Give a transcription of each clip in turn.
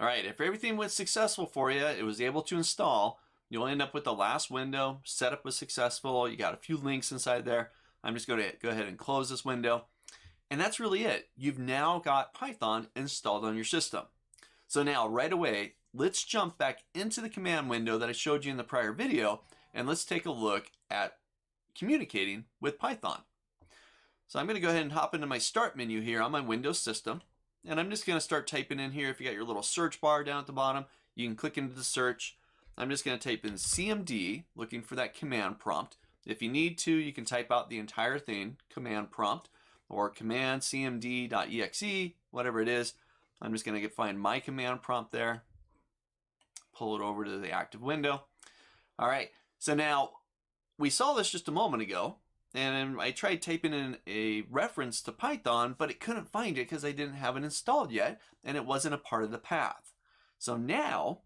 All right, if everything was successful for you, it was able to install, you'll end up with the last window. Setup was successful. You got a few links inside there. I'm just going to go ahead and close this window. And that's really it. You've now got Python installed on your system. So now right away, let's jump back into the command window that I showed you in the prior video, and let's take a look at communicating with Python. So I'm going to go ahead and hop into my start menu here on my Windows system. And I'm just going to start typing in here. If you got your little search bar down at the bottom, you can click into the search. I'm just going to type in CMD, looking for that command prompt. If you need to, you can type out the entire thing, command prompt, or command cmd.exe, whatever it is. I'm just going to find my command prompt there, pull it over to the active window. All right, so now we saw this just a moment ago, and I tried typing in a reference to Python, but it couldn't find it because I didn't have it installed yet, and it wasn't a part of the path. So now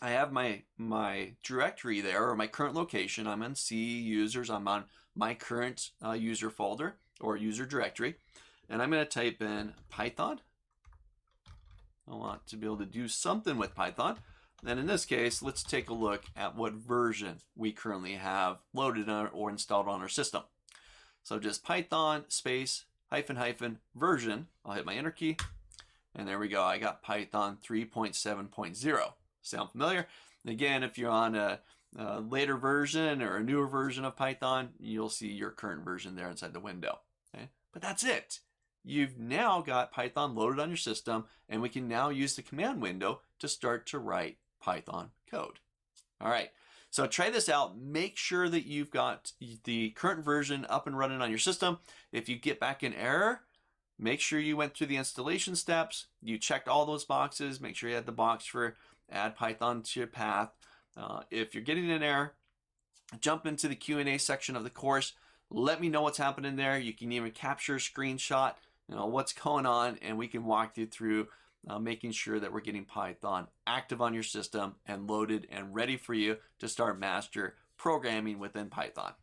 I have my directory there, or my current location. I'm on C users. I'm on my current user folder or user directory, and I'm going to type in Python. I want to be able to do something with Python. And in this case, let's take a look at what version we currently have loaded on or installed on our system. So just Python space hyphen hyphen version. I'll hit my enter key, and there we go. I got Python 3.7.0. Sound familiar? And again, if you're on a later version or a newer version of Python, you'll see your current version there inside the window. Okay? But that's it. You've now got Python loaded on your system, and we can now use the command window to start to write Python code. All right, so try this out. Make sure that you've got the current version up and running on your system. If you get back an error, make sure you went through the installation steps. You checked all those boxes. Make sure you had the box for add Python to your path. If you're getting an error, jump into the Q&A section of the course. Let me know what's happening there. You can even capture a screenshot, what's going on, and we can walk you through making sure that we're getting Python active on your system and loaded and ready for you to start master programming within Python.